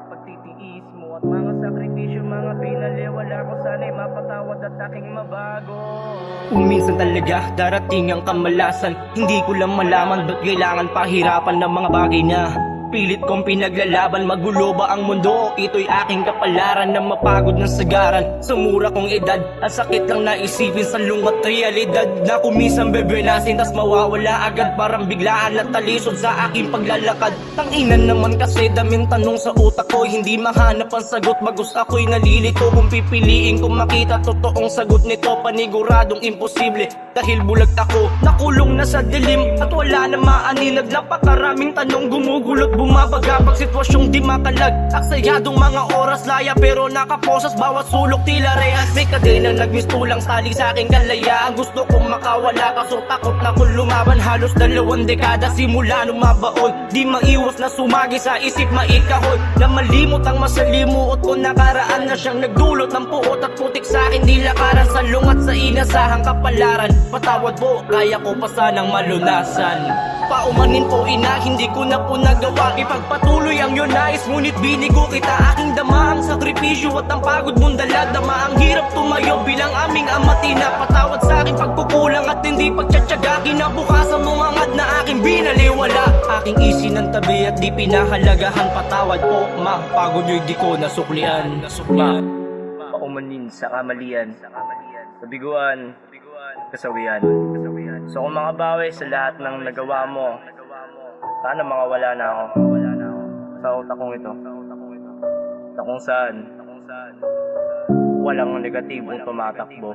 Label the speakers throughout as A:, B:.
A: pagtitiis mo at mga sakripisyo, mga pinaliwala ko, sana'y mapatawad at aking mabago.
B: Kung minsan talaga darating ang kamalasan, hindi ko lang malaman ba't kailangan pahirapan ng mga bagay na pilit kong pinaglalaban. Magulo ba ang mundo? Ito'y aking kapalaran na mapagod ng sagaran sa mura kong edad. Ang sakit lang naisipin sa lungat realidad na kumisang bebenasin tas mawawala agad, parang biglaan at talisod sa aking paglalakad. Tanginan naman kasi daming tanong sa utak ko, hindi mahanap ang sagot, bagus ako'y nalilito. Kung pipiliin kong makita totoong sagot nito, paniguradong imposible dahil bulag ako, nakulong na sa dilim at wala na maaninag. Napakaraming tanong gumugulot, bumabaga pag sitwasyong di makalag. Aksayadong mga oras laya pero nakaposas bawat sulok tila rehas. May kadena nagmistulang tali sa aking kalayaan. Gusto kong makawala kaso takot na kung lumaban. Halos 2 dekada simula numabaon, di maiwas na sumagi sa isip maikahon. Na malimot ang masalimuot ko, nakaraan na siyang nagdulot ng puot at putik sa akin. Di lakaran sa lungat sa inasahang kapalaran. Patawad po, kaya ko pa sanang malunasan. Paumanin po ina, hindi ko na po nagawa ipagpatuloy ang yun nais, ngunit binigo kita. Aking dama ang sakripisyo at ang pagod mong dala. Dama ang hirap tumayo bilang aming amatina. Patawad sa aking pagkukulang at hindi pagtsatsaga. Kinabukasan mong angad na aking binaliwala. Aking isin ng tabi at di pinahalagahan. Patawad po ma, pagod nyo'y di ko nasuklian. Ma, paumanin sa kamalian, sa biguan, kasawian. So kung makabawi sa lahat ng nagawa mo, sana makawala na ako sa utak kong ito, na kung saan walang negatibong tumatakbo.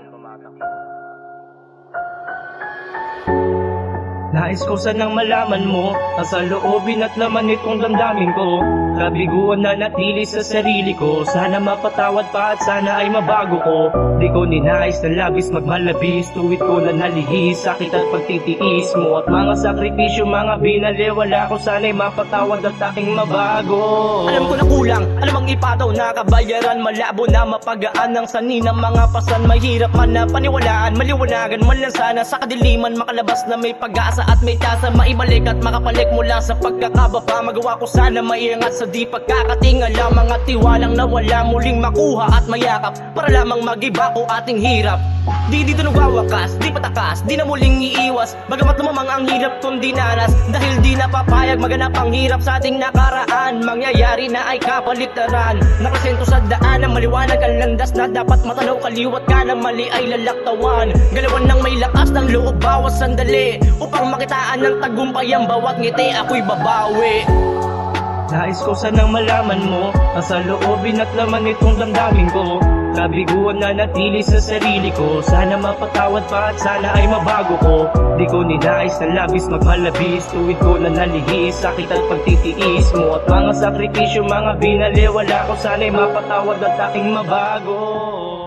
B: Nais ko sanang malaman mo ang sa loobin at laman itong damdamin ko. Kabiguan na natili sa sarili ko, sana mapatawad pa at sana ay mabago ko. Di ko ninais na labis magmalabis, tuwid ko na nalihis, sakit at pagtitiis mo at mga sakripisyo, mga binaliwala ko, sana'y mapatawad at aking mabago. Alam ko na kulang, alam ang ipataw na kabayaran, malabo na mapagaan ng sanina mga pasan. Mahirap man na paniwalaan, maliwanagan man lang sana sa kadiliman, makalabas na may pag-asa at may tasa, maibalik at makapalik mula sa pagkakababa. Magawa ko sana maiangat sa di pagkakatingala, mga tiwalang nawala muling makuha at mayakap, para lamang magiba ko ating hirap. Di dito nagwawakas, di patakas, di na muling iiwas, bagamat lumamang ang hirap kong dinaras. Dahil di napapayag maganap ang hirap sa ating nakaraan, mangyayari na ay kapaligtaran. Nakasento sa daan na maliwanag ang landas na dapat matanaw, kaliwat ka na mali ay lalaktawan. Galawan ng may lakas ng loob bawat sandali, upang makitaan ng tagumpay ang bawat ngiti, ako'y babawi. Nais ko sanang malaman mo ang sa loobin at laman itong damdamin ko. Kabiguan na natili sa sarili ko, sana mapatawad pa at sana ay mabago ko. Di ko ninais na labis magmalabis, tuwid ko na nalihis, sakit at pagtitiis mo at mga sakripisyo, mga binaliwala ko, sana'y mapatawad at aking mabago.